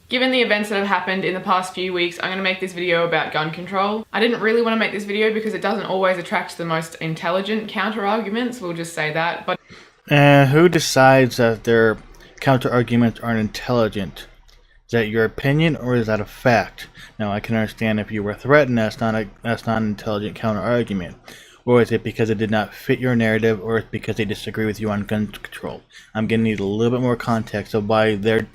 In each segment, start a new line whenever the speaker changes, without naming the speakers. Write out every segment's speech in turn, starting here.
Given the events that have happened in the past few weeks, I'm going to make this video about gun control. I didn't really want to make this video because it doesn't always attract the most intelligent counter-arguments, we'll just say that. But
who decides that their counter-arguments aren't intelligent? Is that your opinion or is that a fact? Now, I can understand if you were threatened, that's not an intelligent counter-argument. Or is it because it did not fit your narrative, or it's because they disagree with you on gun control? I'm going to need a little bit more context of why their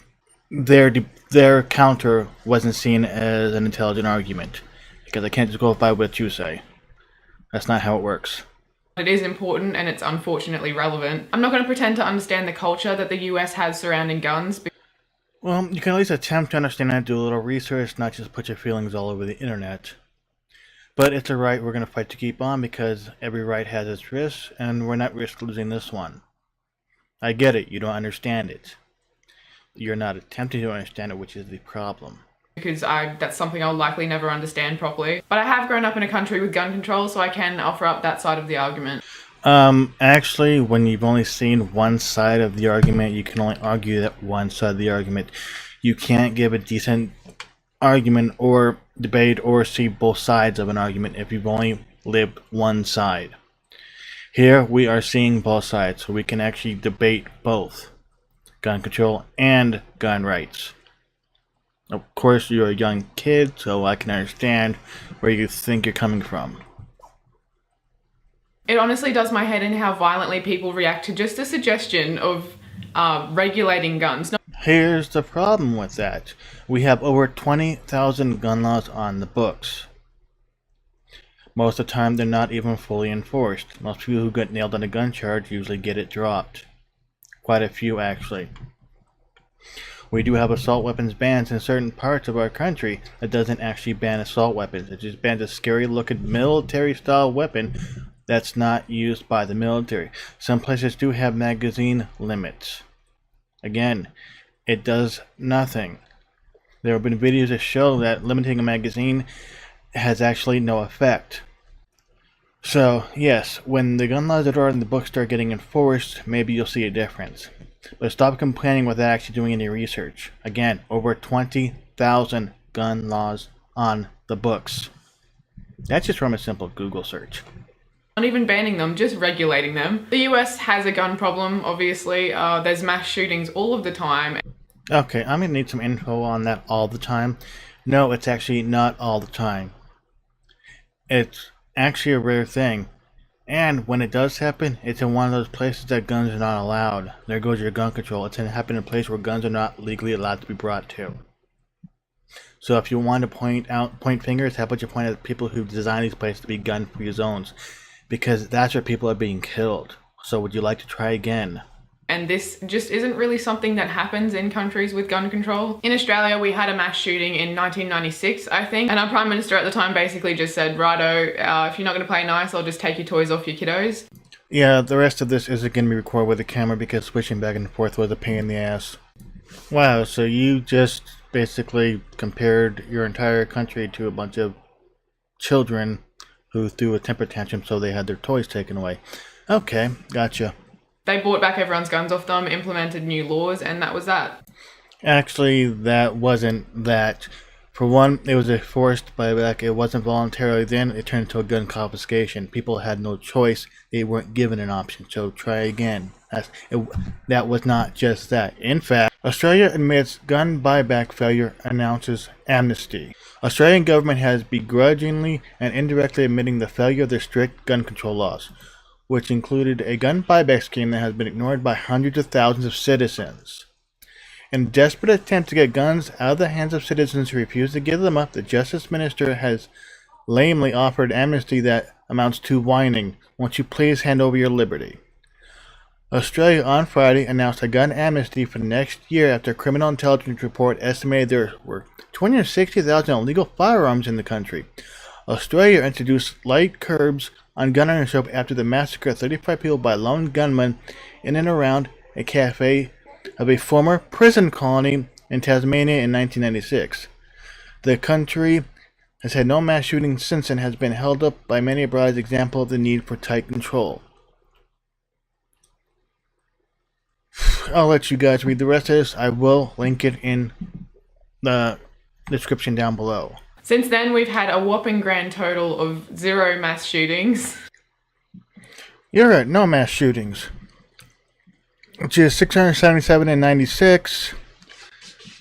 counter wasn't seen as an intelligent argument, because I can't just go by what you say. That's not how it works.
it is important and it's unfortunately relevant. I'm not going to pretend to understand the culture that the US has surrounding guns.
Well, you can at least attempt to understand that, do a little research, not just put your feelings all over the internet. But it's a right we're going to fight to keep on, because every right has its risks, and we're not risk losing this one. I get it, you don't understand it. You're not attempting to understand it, which is the problem.
Because that's something I'll likely never understand properly. But I have grown up in a country with gun control, so I can offer up that side of the argument.
Actually, when you've only seen one side of the argument, you can only argue that one side of the argument. You can't give a decent argument or debate or see both sides of an argument if you've only lived one side. Here, we are seeing both sides, so we can actually debate both gun control and gun rights. Of course, you're a young kid, so I can understand where you think you're coming from.
It honestly does my head in how violently people react to just a suggestion of regulating guns.
Here's the problem with that. We have over 20,000 gun laws on the books. Most of the time, they're not even fully enforced. Most people who get nailed on a gun charge usually get it dropped. Quite a few, actually. We do have assault weapons bans in certain parts of our country that doesn't actually ban assault weapons. It just bans a scary looking military style weapon that's not used by the military. Some places do have magazine limits. Again, it does nothing. There have been videos that show that limiting a magazine has actually no effect. So, yes, when the gun laws that are in the book start getting enforced, maybe you'll see a difference. But stop complaining without actually doing any research. Again, over 20,000 gun laws on the books. That's just from a simple Google search.
Not even banning them, just regulating them. The US has a gun problem, obviously. There's mass shootings all of the time.
Okay, I'm gonna need some info on that all the time. No, it's actually not all the time. It's actually a rare thing. And when it does happen, it's in one of those places that guns are not allowed. There goes your gun control. It's going to happen in a place where guns are not legally allowed to be brought to. So if you want to point fingers, how about you point at people who design these places to be gun-free zones? Because that's where people are being killed. So would you like to try again?
And this just isn't really something that happens in countries with gun control. In Australia, we had a mass shooting in 1996, I think. And our Prime Minister at the time basically just said, righto, if you're not going to play nice, I'll just take your toys off your kiddos.
Yeah, the rest of this isn't going to be recorded with a camera because switching back and forth was a pain in the ass. Wow, so you just basically compared your entire country to a bunch of children who threw a temper tantrum so they had their toys taken away. Okay, gotcha.
They bought back everyone's guns off them, implemented new laws, and that was that.
Actually, that wasn't that. For one, it was a forced buyback. It wasn't voluntarily. Then it turned into a gun confiscation. People had no choice. They weren't given an option. So try again. That was not just that. In fact, Australia admits gun buyback failure, announces amnesty. Australian government has begrudgingly and indirectly admitting the failure of their strict gun control laws, which included a gun buyback scheme that has been ignored by hundreds of thousands of citizens. In a desperate attempt to get guns out of the hands of citizens who refuse to give them up, the Justice Minister has lamely offered amnesty that amounts to whining. Won't you please hand over your liberty? Australia on Friday announced a gun amnesty for the next year after a criminal intelligence report estimated there were 260,000 illegal firearms in the country. Australia introduced light curbs on gun ownership after the massacre of 35 people by lone gunmen in and around a cafe of a former prison colony in Tasmania in 1996. The country has had no mass shootings since and has been held up by many abroad as an example of the need for tight control. I'll let you guys read the rest of this. I will link it in the description down below.
Since then, we've had a whopping grand total of 0 mass shootings.
You're right, no mass shootings. Which is 677 in 96,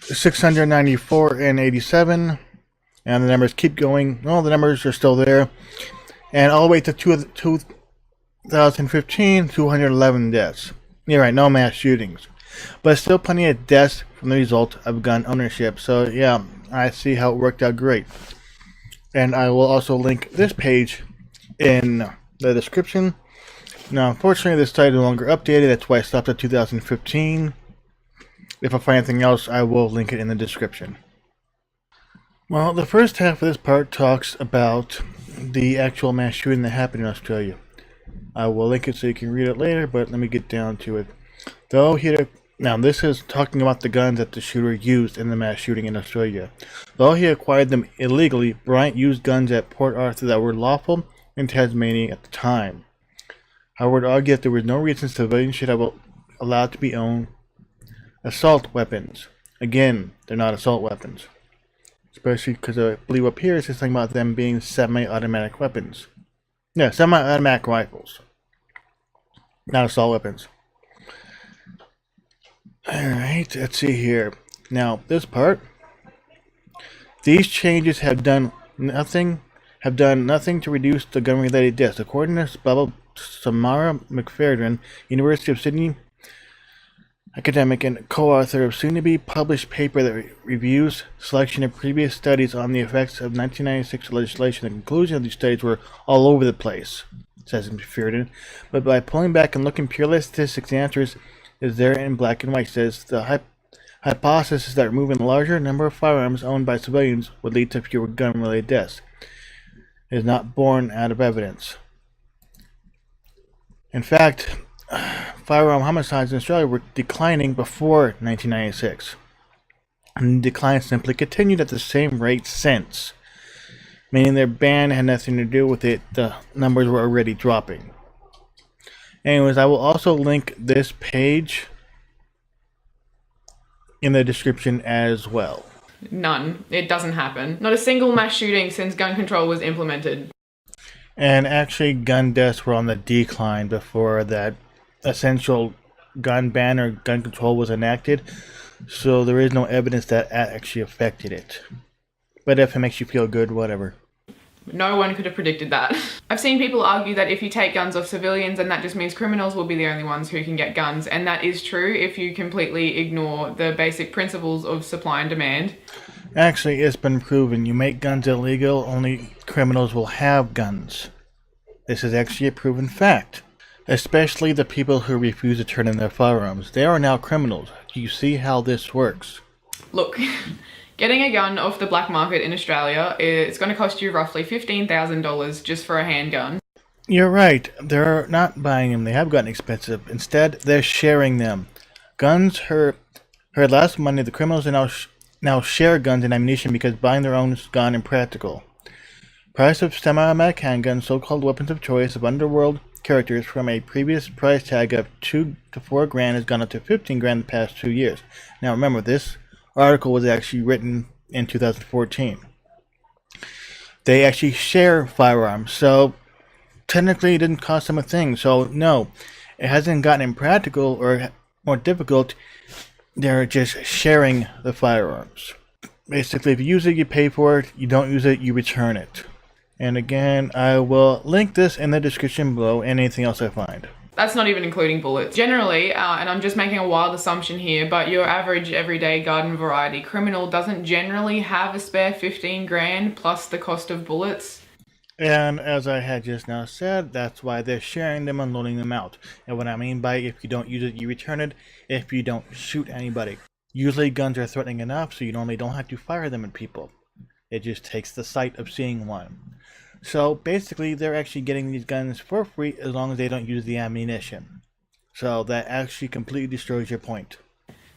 694 in 87, and the numbers keep going. All the numbers are still there. And all the way to 2015, 211 deaths. You're right, no mass shootings. But still plenty of deaths from the result of gun ownership. So yeah, I see how it worked out great. And I will also link this page in the description. Now, unfortunately, this site is no longer updated. That's why I stopped at 2015. If I find anything else, I will link it in the description. Well, the first half of this part talks about the actual mass shooting that happened in Australia. I will link it so you can read it later, but let me get down to it. Now, this is talking about the guns that the shooter used in the mass shooting in Australia. Though he acquired them illegally, Bryant used guns at Port Arthur that were lawful in Tasmania at the time. I would argue that there was no reason civilians should have allowed to be owned assault weapons. Again, they're not assault weapons. Especially because I believe up here it's just talking about them being semi-automatic weapons. Yeah, semi-automatic rifles. Not assault weapons. Alright, let's see here. Now, this part. These changes have done nothing to reduce the gun-related deaths. According to Samara McFadden, University of Sydney academic and co-author of soon-to-be published paper that reviews selection of previous studies on the effects of 1996 legislation. The conclusion of these studies were all over the place, says McFadden, but by pulling back and looking purely at statistics, the answer is there in black and white. Says the hypothesis is that removing a larger number of firearms owned by civilians would lead to fewer gun-related deaths. It is not born out of evidence. In fact, firearm homicides in Australia were declining before 1996. And the decline simply continued at the same rate since. Meaning their ban had nothing to do with it, the numbers were already dropping. Anyways, I will also link this page in the description as well.
None. It doesn't happen. Not a single mass shooting since gun control was implemented.
And actually, gun deaths were on the decline before that essential gun ban or gun control was enacted. So there is no evidence that actually affected it. But if it makes you feel good, whatever.
No one could have predicted that. I've seen people argue that if you take guns off civilians, then that just means criminals will be the only ones who can get guns. And that is true if you completely ignore the basic principles of supply and demand.
Actually, it's been proven you make guns illegal, only criminals will have guns. This is actually a proven fact. Especially the people who refuse to turn in their firearms. They are now criminals. Do you see how this works?
Look, getting a gun off the black market in Australia, it's going to cost you roughly $15,000 just for a handgun.
You're right. They're not buying them. They have gotten expensive. Instead, they're sharing them. Guns hurt less money. The criminals are now share guns and ammunition because buying their own is gone impractical. Price of semi-automatic handguns, so-called weapons of choice of underworld characters, from a previous price tag of $2 to $4 grand has gone up to $15 grand in the past 2 years. Now remember, this article was actually written in 2014. They actually share firearms, so technically it didn't cost them a thing. So no, it hasn't gotten impractical or more difficult. They're just sharing the firearms. Basically, if you use it, you pay for it. You don't use it, you return it. And again, I will link this in the description below and anything else I find.
That's not even including bullets. Generally, and I'm just making a wild assumption here, but your average everyday garden variety criminal doesn't generally have a spare 15 grand plus the cost of bullets.
And as I had just now said, that's why they're sharing them and loaning them out. And what I mean by if you don't use it, you return it. If you don't shoot anybody. Usually guns are threatening enough, so you normally don't have to fire them at people. It just takes the sight of seeing one. So basically, they're actually getting these guns for free as long as they don't use the ammunition. So that actually completely destroys your point.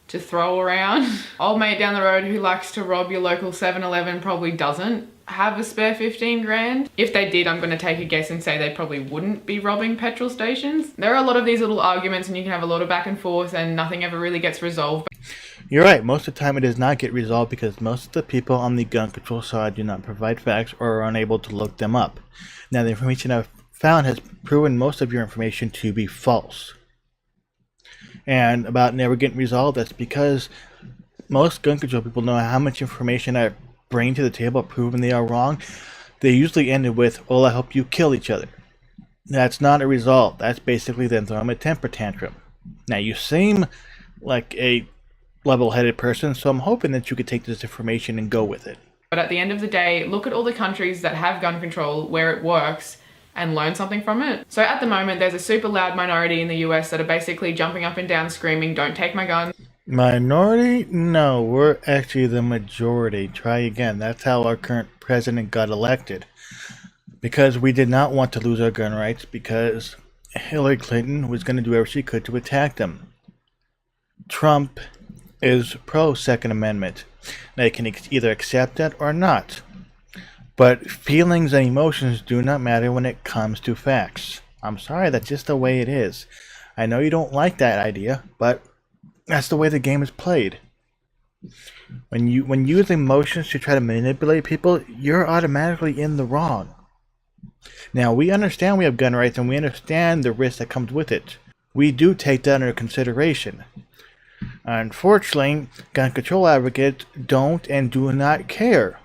To throw around. Old mate down the road who likes to rob your local 7-Eleven probably doesn't have a spare 15 grand. If they did, I'm going to take a guess and say they probably wouldn't be robbing petrol stations. There are a lot of these little arguments and you can have a lot of back and forth and nothing ever really gets resolved.
You're right, most of the time it does not get resolved because most of the people on the gun control side do not provide facts or are unable to look them up. Now, the information I've found has proven most of your information to be false. And about never getting resolved, that's because most gun control people know how much information I bring to the table, proving they are wrong. They usually end it with, well, I hope you kill each other. That's not a resolve. That's basically them throwing a temper tantrum. Now, you seem like a level-headed person, so I'm hoping that you could take this information and go with it.
But at the end of the day, look at all the countries that have gun control where it works and learn something from it. So at the moment, there's a super loud minority in the US that are basically jumping up and down screaming, "Don't take my gun."
Minority? No, we're actually the majority. Try again. That's how our current president got elected. Because we did not want to lose our gun rights, because Hillary Clinton was going to do whatever she could to attack them. Trump is pro-Second Amendment. They can either accept that or not. But feelings and emotions do not matter when it comes to facts. I'm sorry, that's just the way it is. I know you don't like that idea, but that's the way the game is played. When you use emotions to try to manipulate people, you're automatically in the wrong. Now, we understand we have gun rights and we understand the risk that comes with it. We do take that under consideration. Unfortunately, gun control advocates don't and do not care.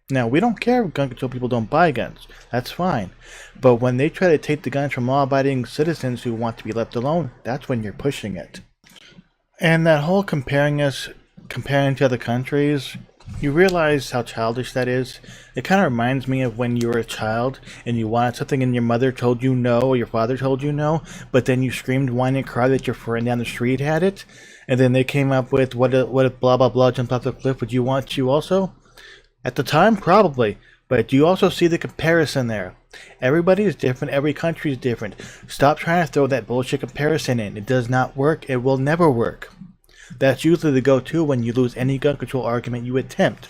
Now, we don't care if gun control people don't buy guns. That's fine. But when they try to take the guns from law-abiding citizens who want to be left alone, that's when you're pushing it. And that whole comparing to other countries, you realize how childish that is? It kind of reminds me of when you were a child and you wanted something and your mother told you no or your father told you no, but then you screamed, whined, and cried that your friend down the street had it, and then they came up with, what if blah blah blah jumped off the cliff, would you want you also? At the time, probably, but do you also see the comparison there? Everybody is different, every country is different. Stop trying to throw that bullshit comparison in. It does not work, it will never work. That's usually the go-to when you lose any gun control argument you attempt.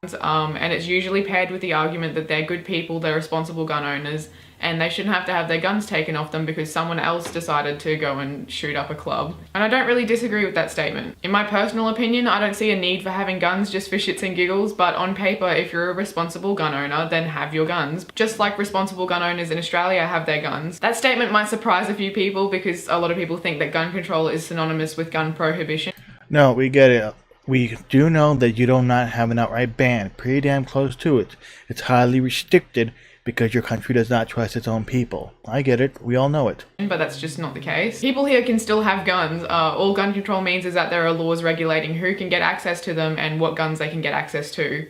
And it's usually paired with the argument that they're good people, they're responsible gun owners, and they shouldn't have to have their guns taken off them because someone else decided to go and shoot up a club. And I don't really disagree with that statement. In my personal opinion, I don't see a need for having guns just for shits and giggles, but on paper, if you're a responsible gun owner, then have your guns. Just like responsible gun owners in Australia have their guns. That statement might surprise a few people because a lot of people think that gun control is synonymous with gun prohibition.
No, we get it. We do know that you do not have an outright ban, pretty damn close to it. It's highly restricted because your country does not trust its own people. I get it, we all know it.
But that's just not the case. People here can still have guns. All gun control means is that there are laws regulating who can get access to them and what guns they can get access to.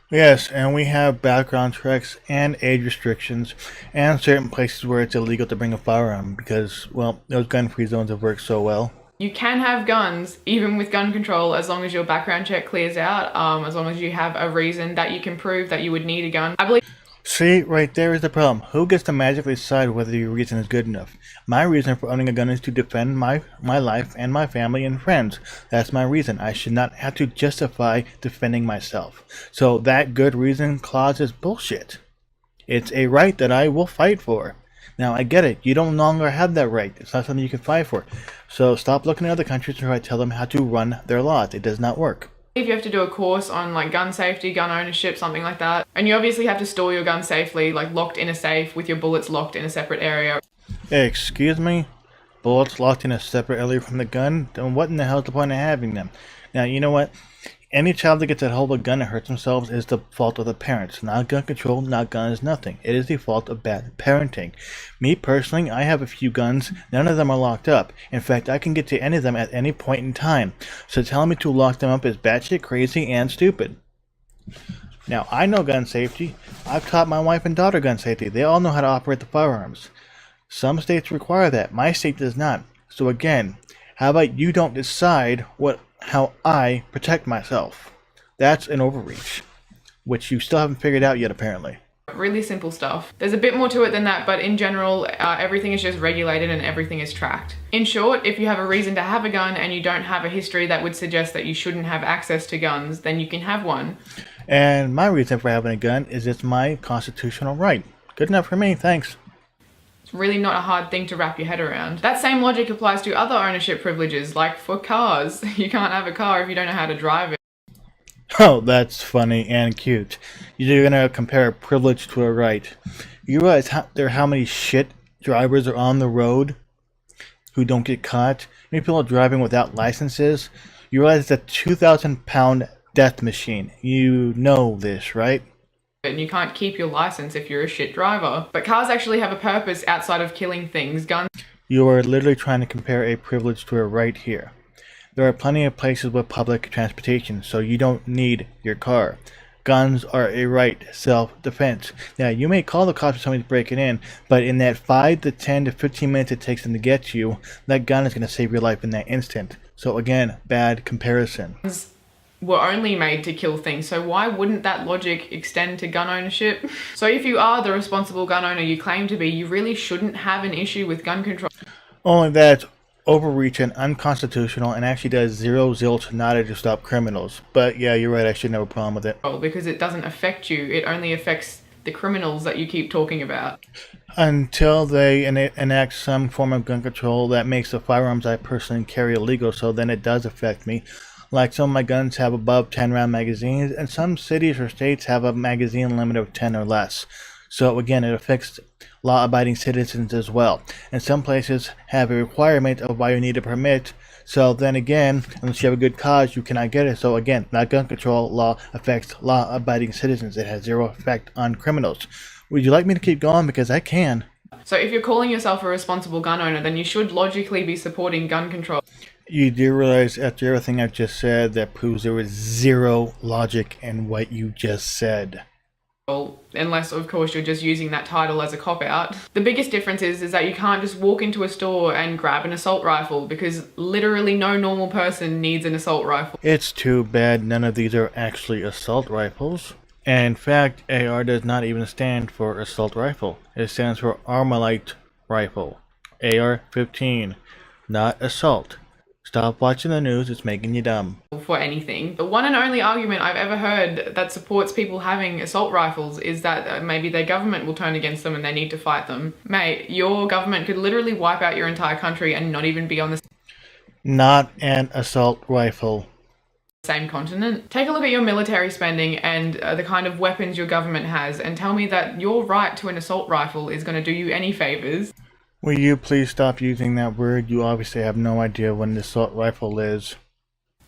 Yes, and we have background checks and age restrictions and certain places where it's illegal to bring a firearm because, well, those gun-free zones have worked so well.
You can have guns, even with gun control, as long as your background check clears out, as long as you have a reason that you can prove that you would need a gun. I believe.
See, right there is the problem. Who gets to magically decide whether your reason is good enough? My reason for owning a gun is to defend my life and my family and friends. That's my reason. I should not have to justify defending myself. So that good reason clause is bullshit. It's a right that I will fight for. Now, I get it. You no longer have that right. It's not something you can fight for. So stop looking at other countries and try to tell them how to run their laws. It does not work.
If you have to do a course on like gun safety, gun ownership, something like that, and you obviously have to store your gun safely, like locked in a safe with your bullets locked in a separate area.
Excuse me? Bullets locked in a separate area from the gun? Then what in the hell is the point of having them? Now, you know what? Any child that gets a hold of a gun and hurts themselves is the fault of the parents. Not gun control, not guns, nothing. It is the fault of bad parenting. Me personally, I have a few guns. None of them are locked up. In fact, I can get to any of them at any point in time. So telling me to lock them up is batshit crazy and stupid. Now, I know gun safety. I've taught my wife and daughter gun safety. They all know how to operate the firearms. Some states require that. My state does not. So again, how about you don't decide how I protect myself? That's an overreach, which you still haven't figured out yet, apparently.
Really simple stuff. There's a bit more to it than that, but in general, everything is just regulated and everything is tracked. In short, if you have a reason to have a gun and you don't have a history that would suggest that you shouldn't have access to guns, then you can have one.
And my reason for having a gun is it's my constitutional right. Good enough for me, thanks.
It's really not a hard thing to wrap your head around. That same logic applies to other ownership privileges, like for cars. You can't have a car if you don't know how to drive it.
Oh, that's funny and cute. You're gonna compare a privilege to a right. You realize how many shit drivers are on the road who don't get caught? How many people are driving without licenses? You realize it's a 2,000-pound death machine. You know this, right?
And you can't keep your license if you're a shit driver. But cars actually have a purpose outside of killing things. Guns.
You are literally trying to compare a privilege to a right here. There are plenty of places with public transportation, so you don't need your car. Guns are a right, self-defense. Now, you may call the cops if somebody's breaking in, but in that 5 to 10 to 15 minutes it takes them to get you, that gun is going to save your life in that instant. So again, bad comparison.
Guns were only made to kill things, so why wouldn't that logic extend to gun ownership? So if you are the responsible gun owner you claim to be, you really shouldn't have an issue with gun control.
Only that it's overreaching, unconstitutional, and actually does zero zilch nada to stop criminals. But yeah, you're right, I shouldn't have a problem with it.
Because it doesn't affect you, it only affects the criminals that you keep talking about.
Until they enact some form of gun control that makes the firearms I personally carry illegal, so then it does affect me. Like some of my guns have above 10 round magazines, and some cities or states have a magazine limit of 10 or less. So again, it affects law-abiding citizens as well. And some places have a requirement of why you need a permit. So then again, unless you have a good cause, you cannot get it. So again, that gun control law affects law-abiding citizens. It has zero effect on criminals. Would you like me to keep going? Because I can.
So if you're calling yourself a responsible gun owner, then you should logically be supporting gun control.
You do realize after everything I've just said, that proves there was zero logic in what you just said.
Unless, of course, you're just using that title as a cop-out. The biggest difference is that you can't just walk into a store and grab an assault rifle, because literally no normal person needs an assault rifle.
It's too bad none of these are actually assault rifles. And in fact, AR does not even stand for assault rifle. It stands for Armalite rifle. AR-15, not assault. Stop watching the news, it's making you dumb.
For anything. The one and only argument I've ever heard that supports people having assault rifles is that maybe their government will turn against them and they need to fight them. Mate, your government could literally wipe out your entire country and not even be on the
Not an assault rifle.
same continent. Take a look at your military spending and the kind of weapons your government has, and tell me that your right to an assault rifle is going to do you any favors.
Will you please stop using that word? You obviously have no idea what an assault rifle is.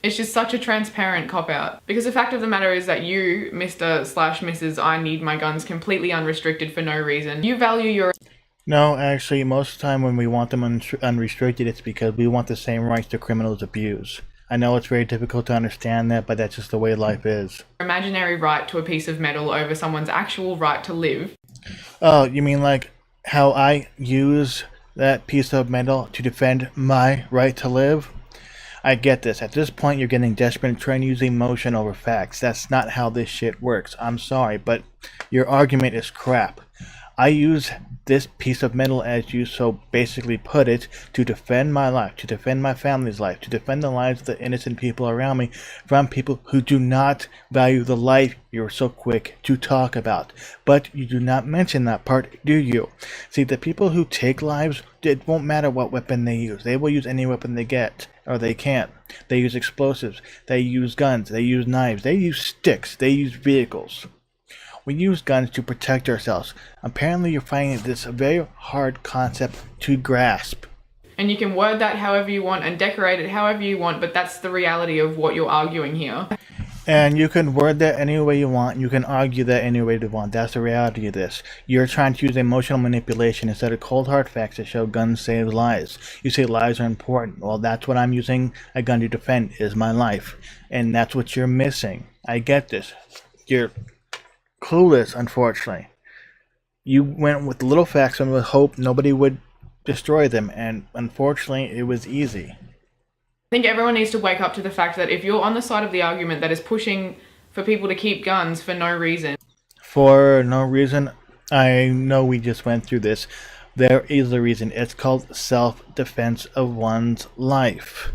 It's just such a transparent cop-out. Because the fact of the matter is that you, Mr./Mrs. I need my guns completely unrestricted for no reason. You value your...
No, actually, most of the time when we want them unrestricted, it's because we want the same rights the criminals abuse. I know it's very difficult to understand that, but that's just the way life is.
Imaginary right to a piece of metal over someone's actual right to live.
Oh, you mean like how I use that piece of metal to defend my right to live? I get this. At this point, you're getting desperate and trying to use emotion over facts. That's not how this shit works. I'm sorry, but your argument is crap. I use this piece of metal, as you so basically put it, to defend my life, to defend my family's life, to defend the lives of the innocent people around me from people who do not value the life you're so quick to talk about. But you do not mention that part, do you? See, the people who take lives, it won't matter what weapon they use. They will use any weapon they get, or they can't. They use explosives, they use guns, they use knives, they use sticks, they use vehicles. We use guns to protect ourselves. Apparently you're finding this a very hard concept to grasp.
And you can word that however you want and decorate it however you want, but that's the reality of what you're arguing here.
And you can word that any way you want. You can argue that any way you want. That's the reality of this. You're trying to use emotional manipulation instead of cold hard facts that show guns save lives. You say lives are important. Well, that's what I'm using a gun to defend, is my life. And that's what you're missing. I get this. You're clueless, unfortunately. You went with little facts and with hope nobody would destroy them, and unfortunately it was easy.
I think everyone needs to wake up to the fact that if you're on the side of the argument that is pushing for people to keep guns for no reason.
For no reason? I know we just went through this. There is a reason. It's called self-defense of one's life.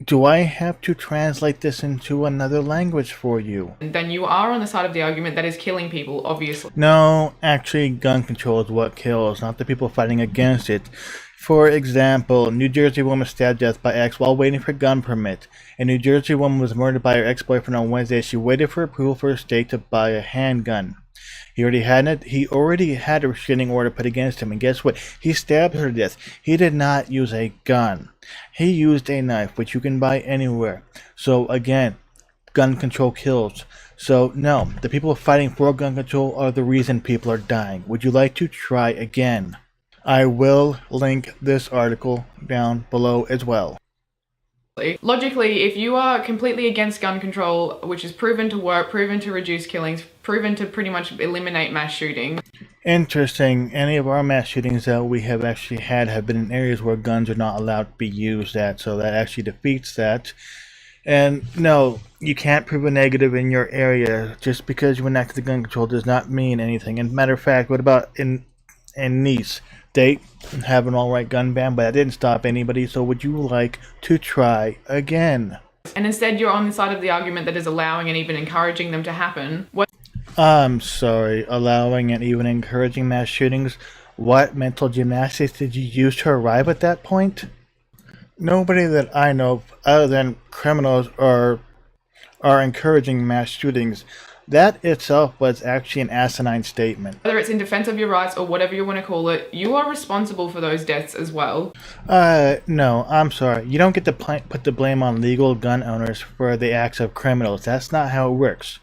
Do I have to translate this into another language for you?
then you are on the side of the argument that is killing people, obviously.
No, actually, gun control is what kills, not the people fighting against it. For example, New Jersey woman stabbed to death by ex while waiting for gun permit. A New Jersey woman was murdered by her ex-boyfriend on Wednesday. She waited for approval for her state to buy a handgun. He already had a restraining order put against him, and guess what? He stabbed her to death. He did not use a gun. He used a knife, which you can buy anywhere. So again, gun control kills. So no, the people fighting for gun control are the reason people are dying. Would you like to try again? I will link this article down below as well.
Logically, if you are completely against gun control, which is proven to work, proven to reduce killings, proven to pretty much eliminate mass shooting.
Interesting. Any of our mass shootings that we have actually had have been in areas where guns are not allowed to be used at, so that actually defeats that. And no, you can't prove a negative in your area. Just because you enacted the gun control does not mean anything. And matter of fact, what about in Nice? They have an all-right gun ban, but that didn't stop anybody. So would you like to try again?
And instead you're on the side of the argument that is allowing and even encouraging them to happen.
I'm sorry, allowing and even encouraging mass shootings? What mental gymnastics did you use to arrive at that point? Nobody that I know of, other than criminals, are encouraging mass shootings. That itself was actually an asinine statement.
Whether it's in defense of your rights or whatever you want to call it, you are responsible for those deaths as well.
No, I'm sorry. You don't get to put the blame on legal gun owners for the acts of criminals. That's not how it works.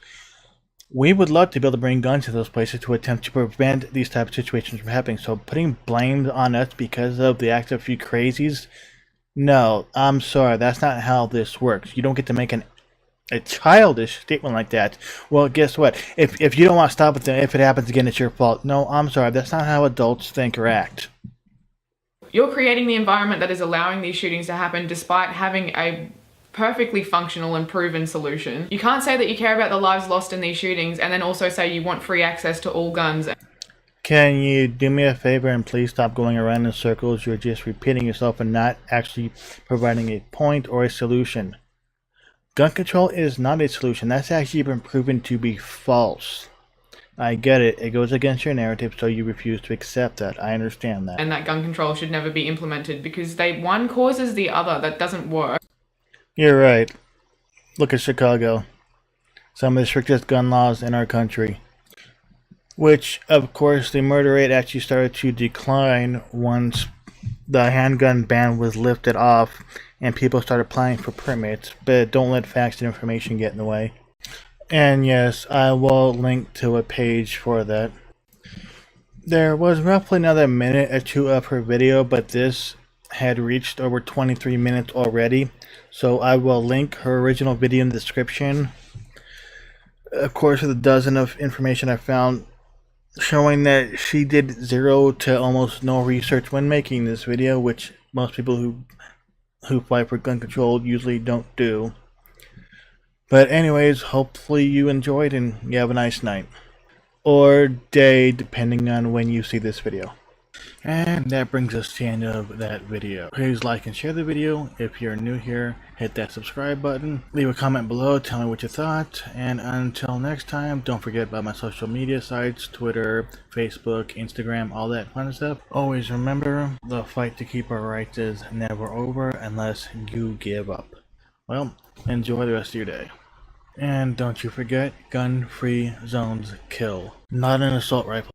We would love to be able to bring guns to those places to attempt to prevent these type of situations from happening. So putting blame on us because of the acts of a few crazies, no, I'm sorry. That's not how this works. You don't get to make a childish statement like that. Well, guess what? If you don't want to stop it, then if it happens again, it's your fault. No, I'm sorry. That's not how adults think or act.
You're creating the environment that is allowing these shootings to happen despite having a perfectly functional and proven solution. You can't say that you care about the lives lost in these shootings and then also say you want free access to all guns.
Can you do me a favor and please stop going around in circles? You're just repeating yourself and not actually providing a point or a solution. Gun control is not a solution. That's actually been proven to be false. I get it. It goes against your narrative, so you refuse to accept that. I understand that.
And that gun control should never be implemented because one causes the other. That doesn't work.
You're right. Look at Chicago. Some of the strictest gun laws in our country. Which, of course, the murder rate actually started to decline once the handgun ban was lifted off and people started applying for permits. But don't let facts and information get in the way. And yes, I will link to a page for that. There was roughly another minute or two of her video, but this had reached over 23 minutes already. So I will link her original video in the description. Of course, with a dozen of information I found showing that she did zero to almost no research when making this video, which most people who fight for gun control usually don't do. But anyways, hopefully you enjoyed and you have a nice night. Or day, depending on when you see this video. And that brings us to the end of that video. Please like and share the video. If you're new here, hit that subscribe button. Leave a comment below, tell me what you thought. And until next time, don't forget about my social media sites, Twitter, Facebook, Instagram, all that fun stuff. Always remember, the fight to keep our rights is never over unless you give up. Well, enjoy the rest of your day. And don't you forget, gun-free zones kill. Not an assault rifle.